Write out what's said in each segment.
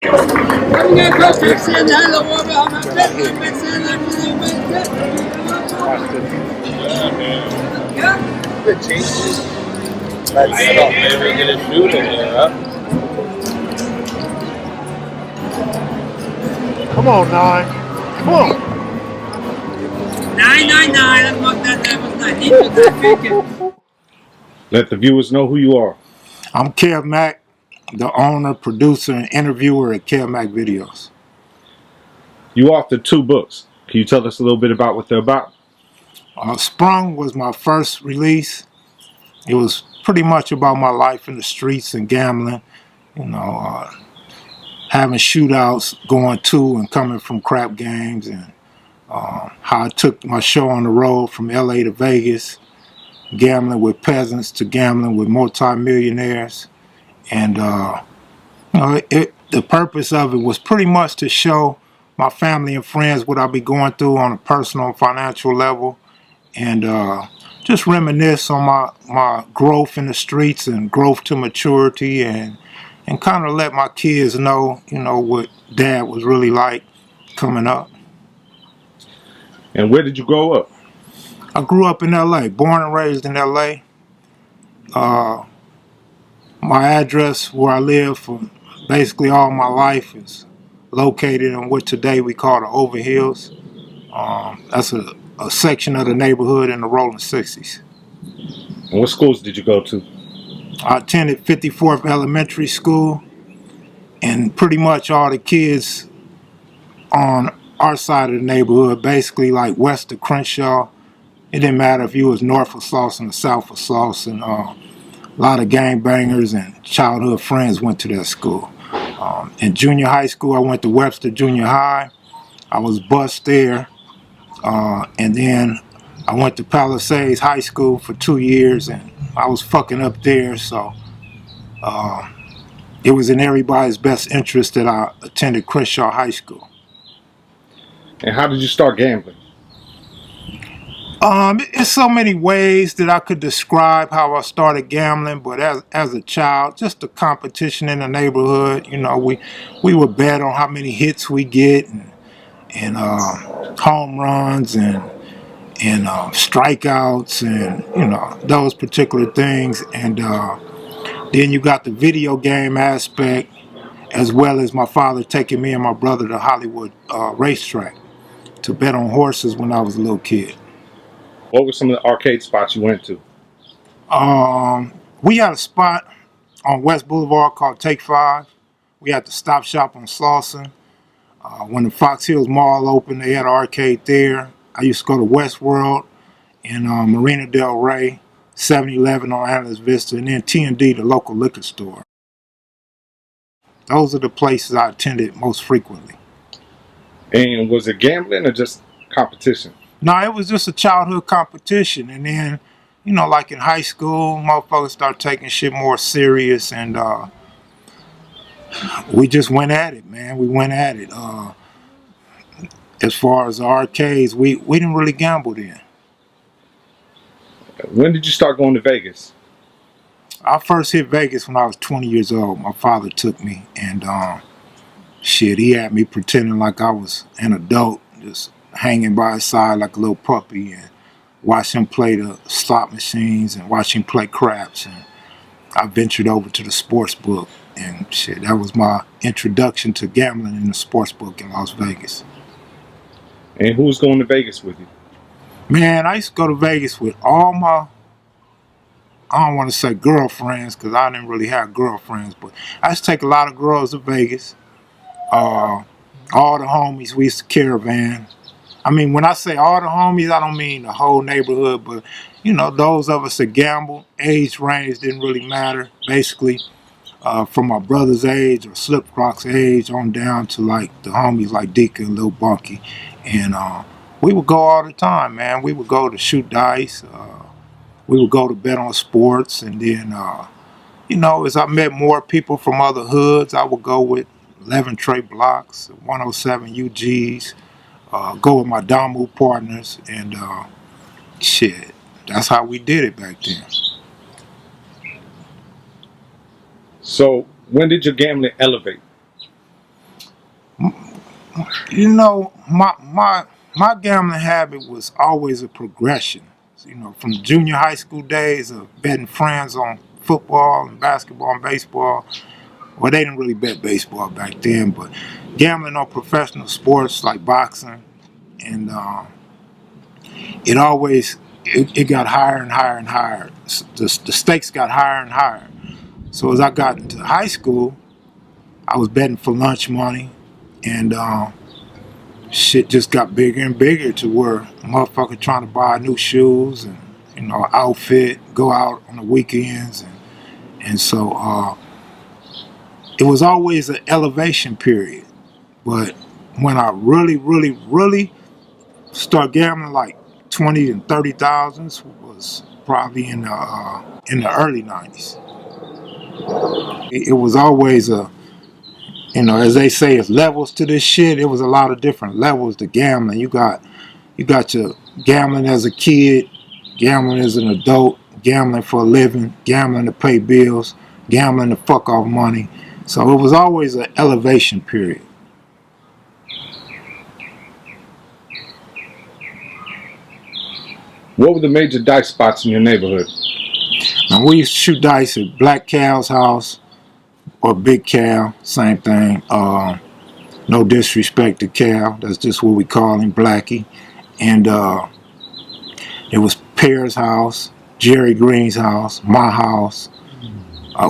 The changes. That's maybe we get a shoot in here, huh? Come on, 9. Come on. 999. Let the viewers know who you are. I'm Kev Mac, the owner, producer, and interviewer at Kev Mac Videos. You authored 2 books. Can you tell us a little bit about what they're about? Sprung was my first release. It was pretty much about my life in the streets and gambling, you know, having shootouts, going to and coming from crap games, and how I took my show on the road from LA to Vegas, gambling with peasants to gambling with multi-millionaires. And the purpose of it was pretty much to show my family and friends what I'll be going through on a personal and financial level, and just reminisce on my growth in the streets and growth to maturity, and kind of let my kids know, what Dad was really like coming up. And where did you grow up? I grew up in LA, born and raised in LA. My address where I live for basically all my life is located in what today we call the Overhills. That's a section of the neighborhood in the Rolling 60s. And what schools did you go to? I attended 54th Elementary School, and pretty much all the kids on our side of the neighborhood, basically like west of Crenshaw, it didn't matter if you was north of Slauson or south of Slauson. A lot of gangbangers and childhood friends went to that school. In junior high school, I went to Webster Junior High. I was bused there. And then I went to Palisades High School for 2 years, and I was fucking up there, so it was in everybody's best interest that I attended Crenshaw High School. And how did you start gambling? It's so many ways that I could describe how I started gambling, but as a child, just the competition in the neighborhood, we would bet on how many hits we get, and home runs, and strikeouts, and those particular things. And then you got the video game aspect, as well as my father taking me and my brother to Hollywood racetrack to bet on horses when I was a little kid. What were some of the arcade spots you went to? We had a spot on West Boulevard called Take 5. We had the Stop Shop on Slauson. When the Fox Hills Mall opened, they had an arcade there. I used to go to Westworld in Marina Del Rey, 7-Eleven on Analyst Vista, and then T&D, the local liquor store. Those are the places I attended most frequently. And was it gambling or just competition? No, it was just a childhood competition. And then, like in high school, motherfuckers started taking shit more serious, and we just went at it, man. We went at it. As far as the arcades, we didn't really gamble then. When did you start going to Vegas? I first hit Vegas when I was 20 years old. My father took me, and he had me pretending like I was an adult, just hanging by his side like a little puppy, and watch him play the slot machines and watch him play craps. And I ventured over to the sports book, and that was my introduction to gambling in the sports book in Las Vegas. And who was going to Vegas with you? Man, I used to go to Vegas with all my, I don't want to say girlfriends, because I didn't really have girlfriends, but I used to take a lot of girls to Vegas. All the homies, we used to caravan. I mean, when I say all the homies, I don't mean the whole neighborhood, but, those of us that gambled, age range didn't really matter. Basically, from my brother's age or Slip Rock's age on down to, like, the homies like Dika and Lil Bunky. And we would go all the time, man. We would go to shoot dice. We would go to bet on sports. And then, as I met more people from other hoods, I would go with 11 Trey Blocks, 107 UGs, go with my Damu partners, and that's how we did it back then. So when did your gambling elevate? You know, my gambling habit was always a progression. You know, from junior high school days of betting friends on football and basketball and baseball. Well, they didn't really bet baseball back then, but gambling on professional sports like boxing, and it always it got higher and higher and higher. The stakes got higher and higher. So as I got into high school, I was betting for lunch money, and shit just got bigger and bigger to where a motherfucker trying to buy new shoes and outfit, go out on the weekends, and so it was always an elevation period. But when I really start gambling, like 20 and 30,000s, was probably in the early 90s. It was always a, as they say, it's levels to this shit. It was a lot of different levels to gambling. You got your gambling as a kid, gambling as an adult, gambling for a living, gambling to pay bills, gambling to fuck off money. So it was always an elevation period. What were the major dice spots in your neighborhood? Now, we used to shoot dice at Black Cal's house or Big Cal, same thing. No disrespect to Cal, that's just what we call him, Blackie. And it was Pear's house, Jerry Green's house, my house.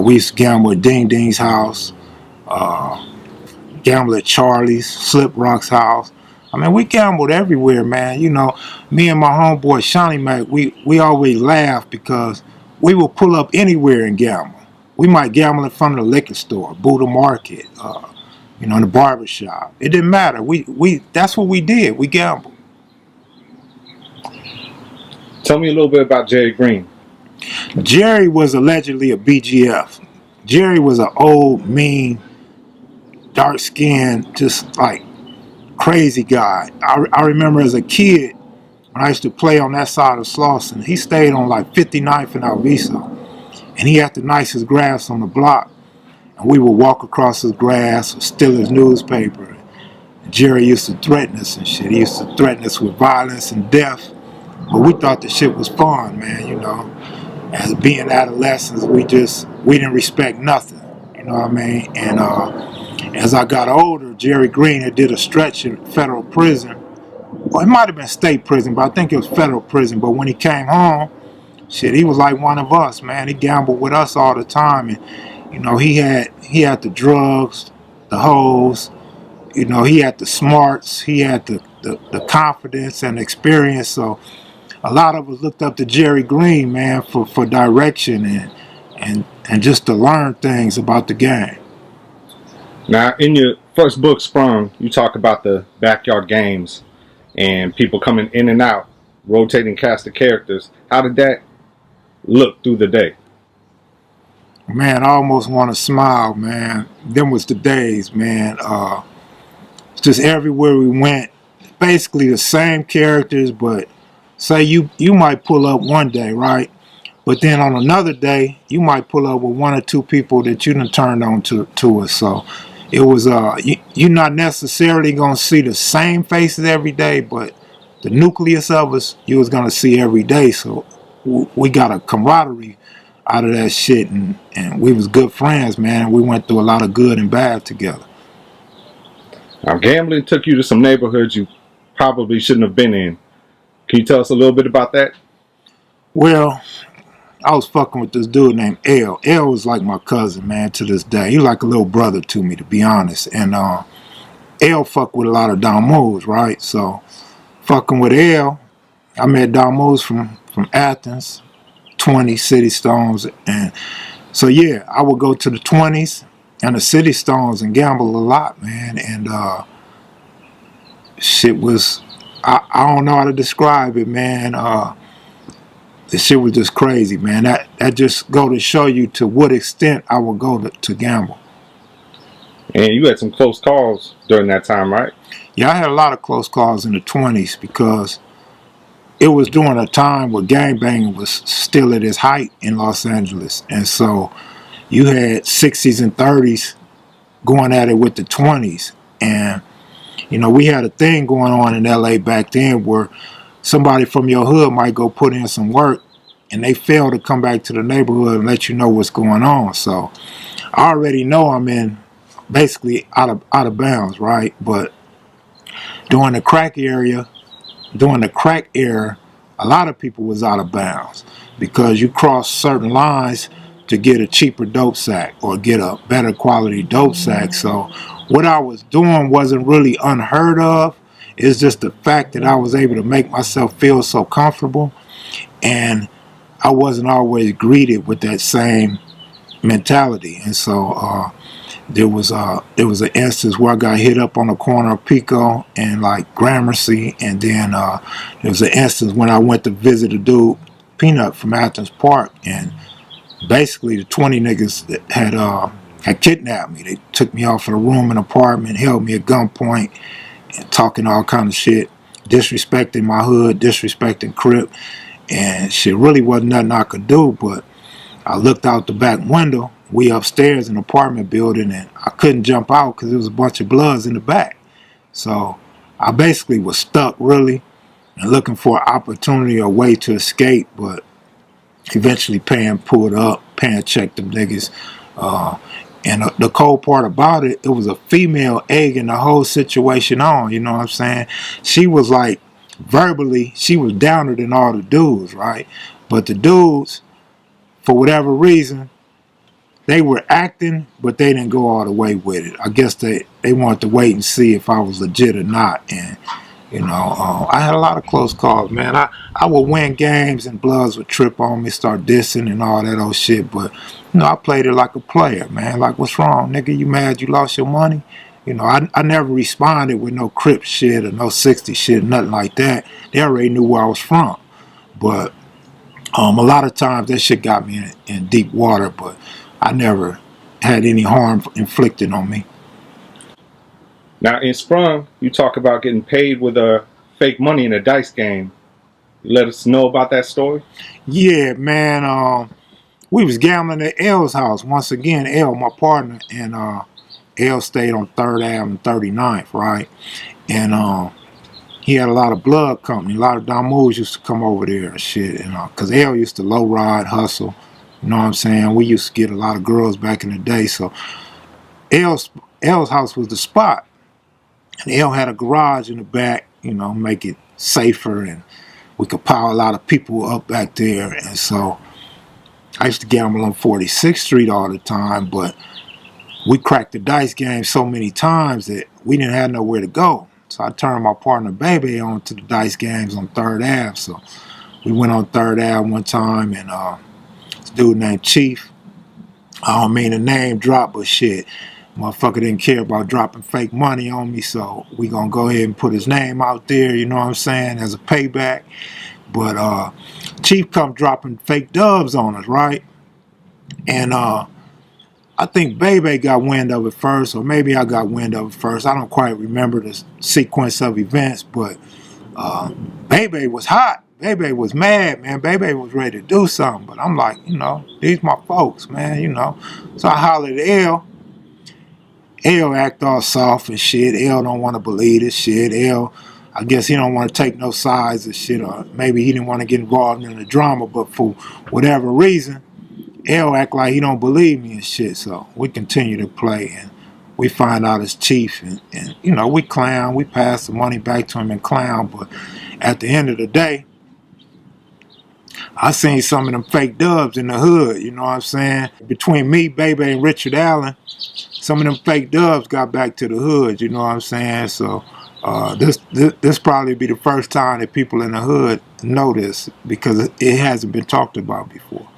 We used to gamble at Ding Ding's house, gamble at Charlie's, Slip Rock's house. I mean, we gambled everywhere, man. You know, me and my homeboy Shawnee Mac, we always laugh because we will pull up anywhere and gamble. We might gamble in front of the liquor store, Buddha Market, in the barber shop. It didn't matter. We that's what we did. We gambled. Tell me a little bit about Jerry Green. Jerry was allegedly a BGF. Jerry was an old, mean, dark-skinned, just like crazy guy. I remember as a kid when I used to play on that side of Slauson, he stayed on like 59th and Alviso, and he had the nicest grass on the block, and we would walk across his grass, steal his newspaper. And Jerry used to threaten us and shit. He used to threaten us with violence and death, but we thought the shit was fun, man. As being adolescents, we didn't respect nothing, you know what I mean? And as I got older, Jerry Green had did a stretch in federal prison. Well, it might have been state prison, but I think it was federal prison. But when he came home, shit, he was like one of us, man. He gambled with us all the time, and he had the drugs, the hoes, he had the smarts, he had the confidence and experience. So a lot of us looked up to Jerry Green, man, for direction and just to learn things about the game. Now, in your first book, Sprung, you talk about the backyard games and people coming in and out, rotating cast of characters. How did that look through the day? Man, I almost want to smile, man. Them was the days, man. Just everywhere we went, basically the same characters, but say you might pull up one day, right? But then on another day, you might pull up with one or two people that you done turned on to us. So it was you're not necessarily gonna see the same faces every day, but the nucleus of us you was gonna see every day. So we got a camaraderie out of that shit, and we was good friends, man. We went through a lot of good and bad together. Now, gambling took you to some neighborhoods you probably shouldn't have been in. Can you tell us a little bit about that? Well, I was fucking with this dude named L. L was like my cousin, man, to this day. He like a little brother to me, to be honest. And L fucked with a lot of Don Moes, right? So fucking with L, I met Don Moes from Athens, 20 City Stones. And so, yeah, I would go to the 20s and the City Stones and gamble a lot, man. And shit was, I don't know how to describe it, man. The shit was just crazy, man. That just go to show you to what extent I would go to gamble. And you had some close calls during that time, right? Yeah, I had a lot of close calls in the 20s because it was during a time where gangbanging was still at its height in Los Angeles. And so you had 60s and 30s going at it with the 20s. And You know, we had a thing going on in LA back then where somebody from your hood might go put in some work and they fail to come back to the neighborhood and let you know what's going on. So I already know I'm in basically out of bounds, right? But during the crack era, a lot of people was out of bounds because you cross certain lines to get a cheaper dope sack or get a better quality dope sack. So what I was doing wasn't really unheard of. It's just the fact that I was able to make myself feel so comfortable, and I wasn't always greeted with that same mentality. And so there was an instance where I got hit up on the corner of Pico and like Gramercy, and then there was an instance when I went to visit a dude, Peanut from Athens Park, and basically the 20 niggas that had kidnapped me. They took me off of the room in the apartment, held me at gunpoint, and talking all kind of shit, disrespecting my hood, disrespecting Crip, and shit really wasn't nothing I could do. But I looked out the back window. We upstairs in the apartment building, and I couldn't jump out because there was a bunch of bloods in the back. So I basically was stuck really and looking for an opportunity or way to escape, but eventually Pan pulled up. Pan checked them niggas. And the cold part about it, it was a female egging the whole situation on, you know what I'm saying? She was like, verbally, she was downer than all the dudes, right? But the dudes, for whatever reason, they were acting, but they didn't go all the way with it. I guess they wanted to wait and see if I was legit or not. And, you know, I had a lot of close calls, man. I would win games and bloods would trip on me, start dissing and all that old shit. But, you know, I played it like a player, man. Like, what's wrong, nigga? You mad you lost your money? You know, I never responded with no Crip shit or no 60 shit, nothing like that. They already knew where I was from. But a lot of times that shit got me in deep water, but I never had any harm inflicted on me. Now in Sprung, you talk about getting paid with fake money in a dice game. You let us know about that story? Yeah, man. We was gambling at L's house. Once again, L, my partner, and L stayed on 3rd Ave and 39th, right? And he had a lot of blood company. A lot of Damus used to come over there and shit. And because L used to low ride, hustle. You know what I'm saying? We used to get a lot of girls back in the day. So L's house was the spot. And L had a garage in the back, you know, make it safer, and we could power a lot of people up back there. And so I used to gamble on 46th Street all the time, but we cracked the dice game so many times that we didn't have nowhere to go. So I turned my partner Baby on to the dice games on 3rd Ave. So we went on 3rd Ave one time, and this dude named Chief, I don't mean to name drop, but shit, motherfucker didn't care about dropping fake money on me, so we gonna go ahead and put his name out there, you know what I'm saying, as a payback. But Chief come dropping fake dubs on us, right? And I think Bebe got wind of it first, or maybe I got wind of it first. I don't quite remember the sequence of events, but Bebe was hot. Bebe was mad, man. Bebe was ready to do something, but I'm like, you know, these my folks, man, you know. So I hollered at L. L act all soft and shit. L don't want to believe this shit. L, I guess he don't want to take no sides and shit, or maybe he didn't want to get involved in the drama, but for whatever reason, L act like he don't believe me and shit. So we continue to play, and we find out it's Chief, and you know, we clown, we pass the money back to him and clown, but at the end of the day, I seen some of them fake dubs in the hood, you know what I'm saying? Between me, Baby, and Richard Allen, some of them fake dubs got back to the hood, you know what I'm saying? So this probably be the first time that people in the hood know this, because it hasn't been talked about before.